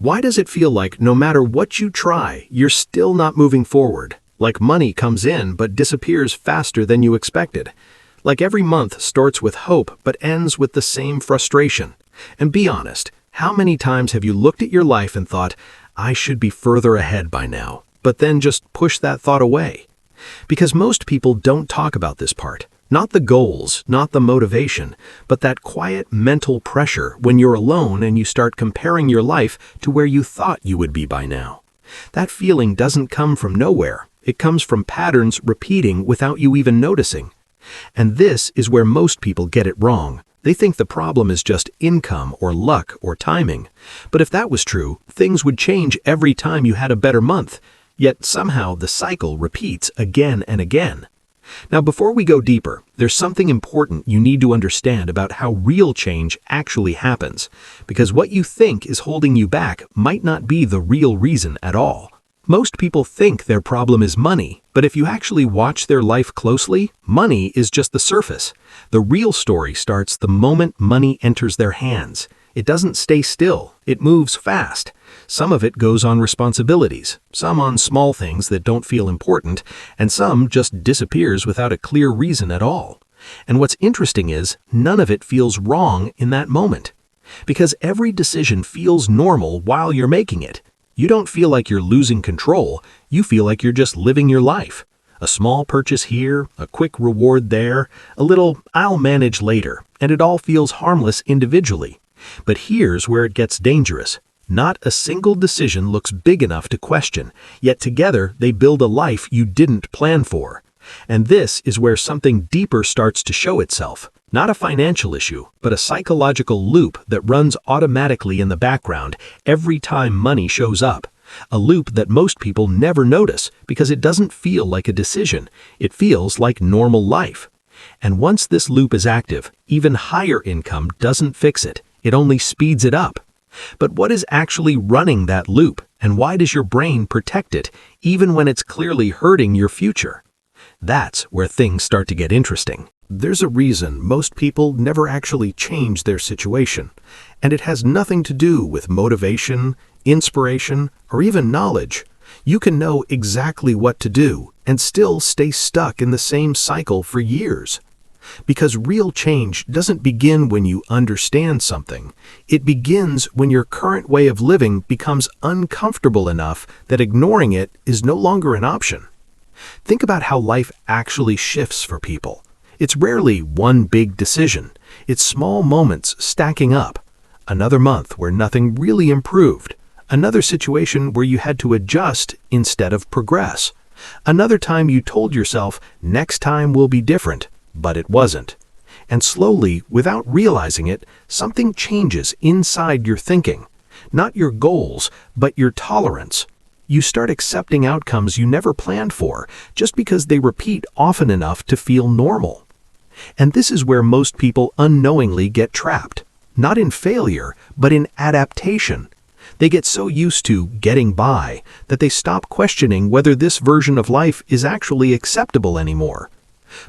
Why does it feel like no matter what you try, you're still not moving forward? Like money comes in but disappears faster than you expected. Like every month starts with hope but ends with the same frustration. And be honest, how many times have you looked at your life and thought, I should be further ahead by now, but then just push that thought away? Because most people don't talk about this part. Not the goals, not the motivation, but that quiet mental pressure when you're alone and you start comparing your life to where you thought you would be by now. That feeling doesn't come from nowhere. It comes from patterns repeating without you even noticing. And this is where most people get it wrong. They think the problem is just income or luck or timing. But if that was true, things would change every time you had a better month. Yet somehow the cycle repeats again and again. Now, before we go deeper, there's something important you need to understand about how real change actually happens, because what you think is holding you back might not be the real reason at all. Most people think their problem is money, but if you actually watch their life closely, money is just the surface. The real story starts the moment money enters their hands. It doesn't stay still, it moves fast. Some of it goes on responsibilities, some on small things that don't feel important, and some just disappears without a clear reason at all. And what's interesting is, none of it feels wrong in that moment. Because every decision feels normal while you're making it. You don't feel like you're losing control, you feel like you're just living your life. A small purchase here, a quick reward there, a little "I'll manage later," and it all feels harmless individually. But here's where it gets dangerous. Not a single decision looks big enough to question, yet together they build a life you didn't plan for. And this is where something deeper starts to show itself. Not a financial issue, but a psychological loop that runs automatically in the background every time money shows up. A loop that most people never notice because it doesn't feel like a decision. It feels like normal life. And once this loop is active, even higher income doesn't fix it. It only speeds it up. But what is actually running that loop, and why does your brain protect it, even when it's clearly hurting your future? That's where things start to get interesting. There's a reason most people never actually change their situation, and it has nothing to do with motivation, inspiration, or even knowledge. You can know exactly what to do and still stay stuck in the same cycle for years. Because real change doesn't begin when you understand something. It begins when your current way of living becomes uncomfortable enough that ignoring it is no longer an option. Think about how life actually shifts for people. It's rarely one big decision. It's small moments stacking up. Another month where nothing really improved. Another situation where you had to adjust instead of progress. Another time you told yourself, next time will be different. But it wasn't. And slowly, without realizing it, something changes inside your thinking. Not your goals, but your tolerance. You start accepting outcomes you never planned for, just because they repeat often enough to feel normal. And this is where most people unknowingly get trapped. Not in failure, but in adaptation. They get so used to getting by that they stop questioning whether this version of life is actually acceptable anymore.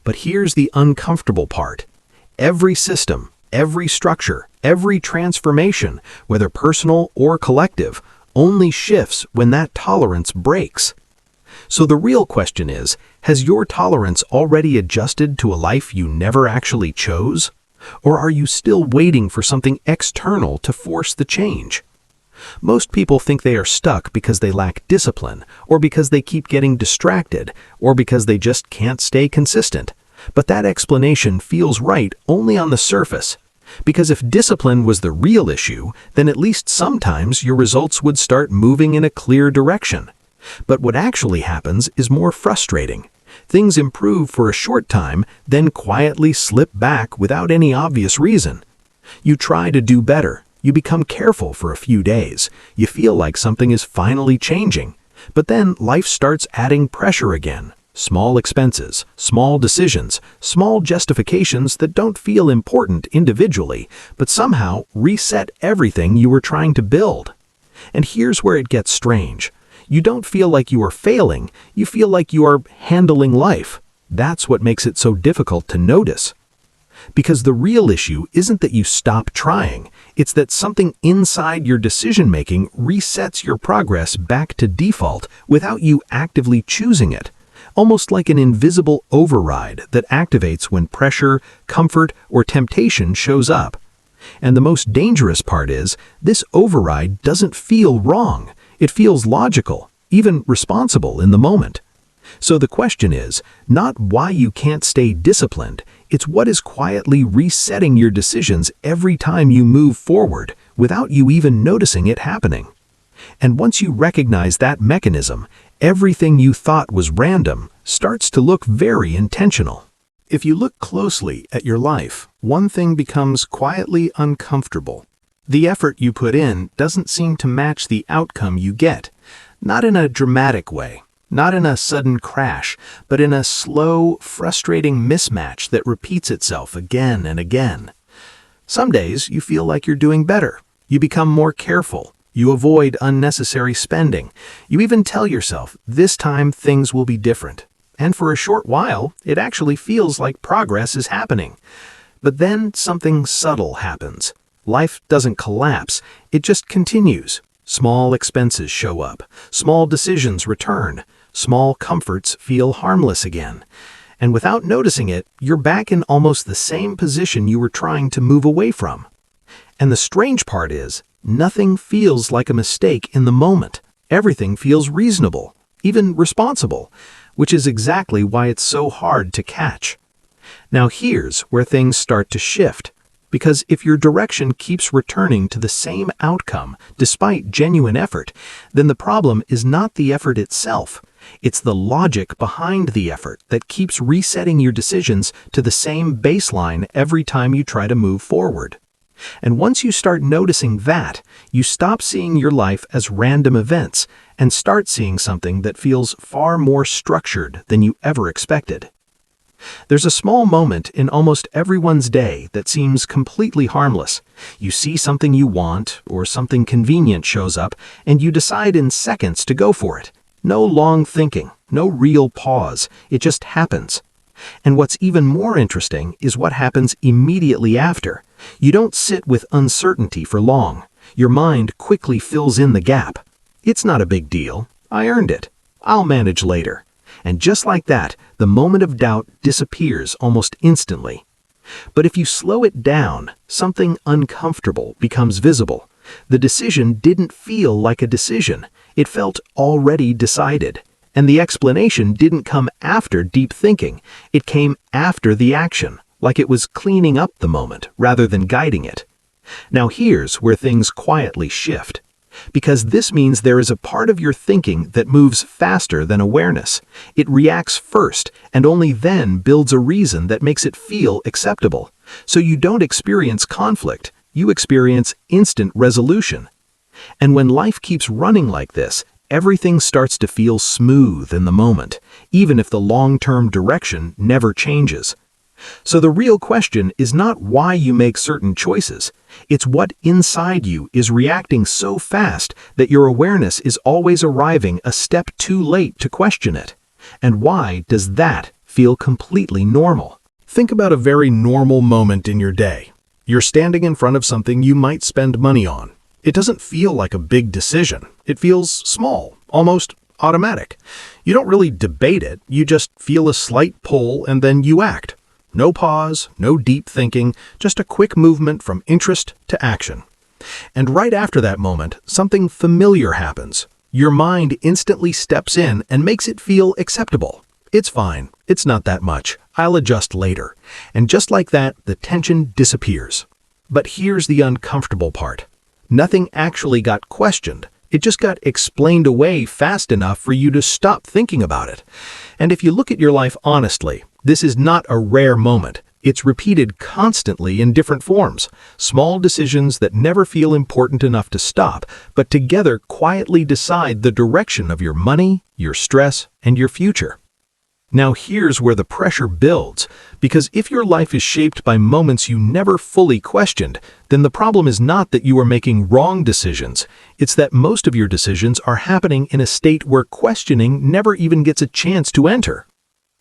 But here's the uncomfortable part. Every system, every structure, every transformation, whether personal or collective, only shifts when that tolerance breaks. So the real question is, has your tolerance already adjusted to a life you never actually chose? Or are you still waiting for something external to force the change? Most people think they are stuck because they lack discipline, or because they keep getting distracted, or because they just can't stay consistent. But that explanation feels right only on the surface. Because if discipline was the real issue, then at least sometimes your results would start moving in a clear direction. But what actually happens is more frustrating. Things improve for a short time, then quietly slip back without any obvious reason. You try to do better. You become careful for a few days. You feel like something is finally changing. But then life starts adding pressure again. Small expenses, small decisions, small justifications that don't feel important individually, but somehow reset everything you were trying to build. And here's where it gets strange. You don't feel like you are failing, you feel like you are handling life. That's what makes it so difficult to notice. Because the real issue isn't that you stop trying, it's that something inside your decision-making resets your progress back to default without you actively choosing it, almost like an invisible override that activates when pressure, comfort, or temptation shows up. And the most dangerous part is, this override doesn't feel wrong. It feels logical, even responsible in the moment. So the question is, not why you can't stay disciplined, it's what is quietly resetting your decisions every time you move forward without you even noticing it happening. And once you recognize that mechanism, everything you thought was random starts to look very intentional. If you look closely at your life, one thing becomes quietly uncomfortable. The effort you put in doesn't seem to match the outcome you get, not in a dramatic way. Not in a sudden crash, but in a slow, frustrating mismatch that repeats itself again and again. Some days you feel like you're doing better. You become more careful. You avoid unnecessary spending. You even tell yourself, this time things will be different. And for a short while, it actually feels like progress is happening. But then something subtle happens. Life doesn't collapse, it just continues. Small expenses show up. Small decisions return. Small comforts feel harmless again. And without noticing it, you're back in almost the same position you were trying to move away from. And the strange part is, nothing feels like a mistake in the moment. Everything feels reasonable, even responsible, which is exactly why it's so hard to catch. Now here's where things start to shift. Because if your direction keeps returning to the same outcome despite genuine effort, then the problem is not the effort itself. It's the logic behind the effort that keeps resetting your decisions to the same baseline every time you try to move forward. And once you start noticing that, you stop seeing your life as random events and start seeing something that feels far more structured than you ever expected. There's a small moment in almost everyone's day that seems completely harmless. You see something you want, or something convenient shows up, and you decide in seconds to go for it. No long thinking, no real pause, it just happens. And what's even more interesting is what happens immediately after. You don't sit with uncertainty for long. Your mind quickly fills in the gap. It's not a big deal. I earned it. I'll manage later. And just like that, the moment of doubt disappears almost instantly. But if you slow it down, something uncomfortable becomes visible. The decision didn't feel like a decision. It felt already decided. And the explanation didn't come after deep thinking. It came after the action, like it was cleaning up the moment rather than guiding it. Now here's where things quietly shift. Because this means there is a part of your thinking that moves faster than awareness. It reacts first and only then builds a reason that makes it feel acceptable. So you don't experience conflict, you experience instant resolution. And when life keeps running like this, everything starts to feel smooth in the moment, even if the long-term direction never changes. So the real question is not why you make certain choices. It's what inside you is reacting so fast that your awareness is always arriving a step too late to question it. And why does that feel completely normal? Think about a very normal moment in your day. You're standing in front of something you might spend money on. It doesn't feel like a big decision. It feels small, almost automatic. You don't really debate it, you just feel a slight pull and then you act. No pause, no deep thinking, just a quick movement from interest to action. And right after that moment, something familiar happens. Your mind instantly steps in and makes it feel acceptable. It's fine, it's not that much, I'll adjust later. And just like that, the tension disappears. But here's the uncomfortable part. Nothing actually got questioned. It just got explained away fast enough for you to stop thinking about it. And if you look at your life honestly, this is not a rare moment. It's repeated constantly in different forms. Small decisions that never feel important enough to stop, but together quietly decide the direction of your money, your stress, and your future. Now here's where the pressure builds, because if your life is shaped by moments you never fully questioned, then the problem is not that you are making wrong decisions. It's that most of your decisions are happening in a state where questioning never even gets a chance to enter.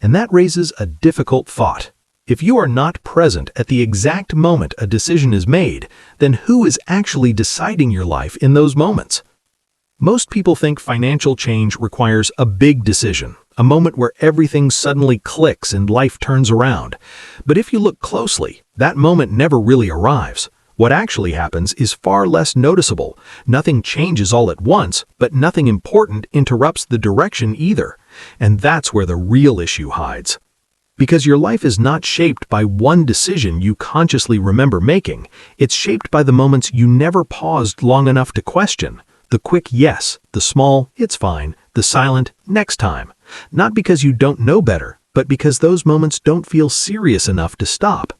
And that raises a difficult thought. If you are not present at the exact moment a decision is made, then who is actually deciding your life in those moments? Most people think financial change requires a big decision, a moment where everything suddenly clicks and life turns around. But if you look closely, that moment never really arrives. What actually happens is far less noticeable. Nothing changes all at once, but nothing important interrupts the direction either. And that's where the real issue hides. Because your life is not shaped by one decision you consciously remember making, it's shaped by the moments you never paused long enough to question. The quick yes, the small "it's fine," the silent "next time." Not because you don't know better, but because those moments don't feel serious enough to stop.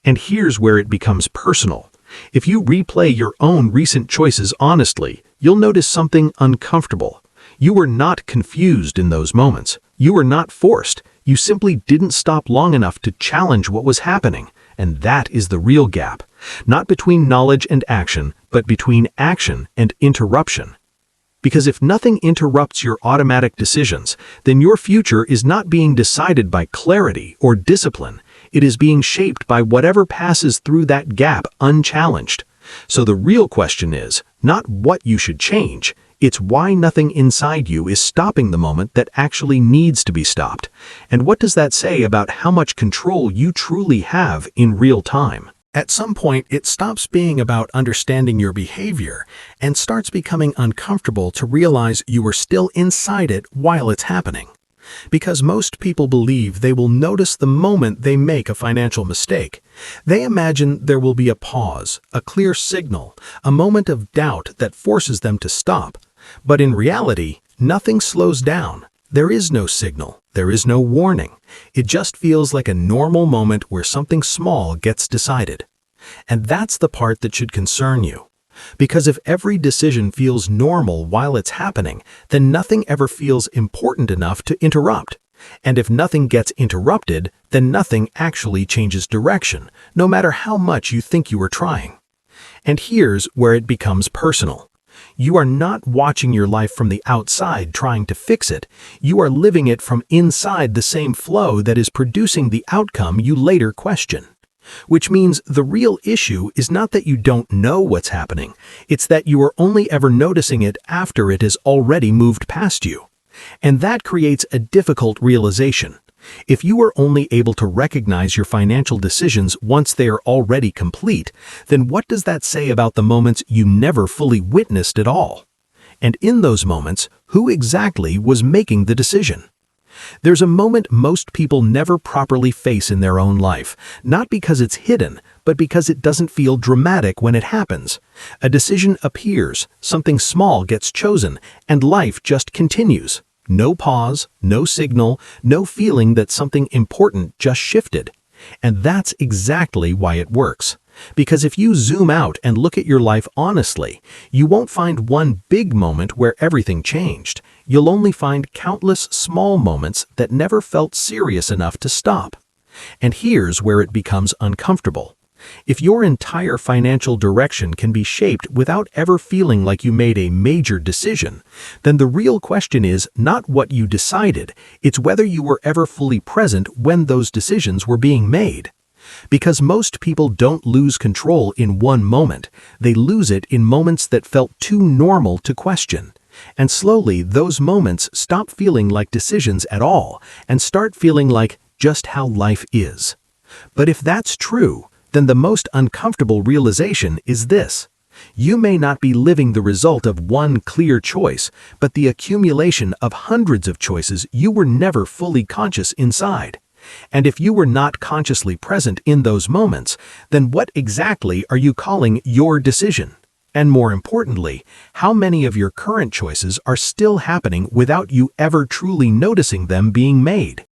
And here's where it becomes personal. If you replay your own recent choices honestly, you'll notice something uncomfortable. You were not confused in those moments. You were not forced. You simply didn't stop long enough to challenge what was happening. And that is the real gap. Not between knowledge and action, but between action and interruption. Because if nothing interrupts your automatic decisions, then your future is not being decided by clarity or discipline. It is being shaped by whatever passes through that gap unchallenged. So the real question is not what you should change. It's why nothing inside you is stopping the moment that actually needs to be stopped. And what does that say about how much control you truly have in real time? At some point, it stops being about understanding your behavior and starts becoming uncomfortable to realize you are still inside it while it's happening. Because most people believe they will notice the moment they make a financial mistake. They imagine there will be a pause, a clear signal, a moment of doubt that forces them to stop. But in reality, nothing slows down. There is no signal. There is no warning. It just feels like a normal moment where something small gets decided. And that's the part that should concern you. Because if every decision feels normal while it's happening, then nothing ever feels important enough to interrupt. And if nothing gets interrupted, then nothing actually changes direction, no matter how much you think you are trying. And here's where it becomes personal. You are not watching your life from the outside trying to fix it. You are living it from inside the same flow that is producing the outcome you later question. Which means the real issue is not that you don't know what's happening. It's that you are only ever noticing it after it has already moved past you. And that creates a difficult realization. If you are only able to recognize your financial decisions once they are already complete, then what does that say about the moments you never fully witnessed at all? And in those moments, who exactly was making the decision? There's a moment most people never properly face in their own life, not because it's hidden, but because it doesn't feel dramatic when it happens. A decision appears, something small gets chosen, and life just continues. No pause, no signal, no feeling that something important just shifted. And that's exactly why it works. Because if you zoom out and look at your life honestly, you won't find one big moment where everything changed. You'll only find countless small moments that never felt serious enough to stop. And here's where it becomes uncomfortable. If your entire financial direction can be shaped without ever feeling like you made a major decision, then the real question is not what you decided, it's whether you were ever fully present when those decisions were being made. Because most people don't lose control in one moment, they lose it in moments that felt too normal to question. And slowly, those moments stop feeling like decisions at all and start feeling like just how life is. But if that's true, then the most uncomfortable realization is this. You may not be living the result of one clear choice, but the accumulation of hundreds of choices you were never fully conscious inside. And if you were not consciously present in those moments, then what exactly are you calling your decision? And more importantly, how many of your current choices are still happening without you ever truly noticing them being made?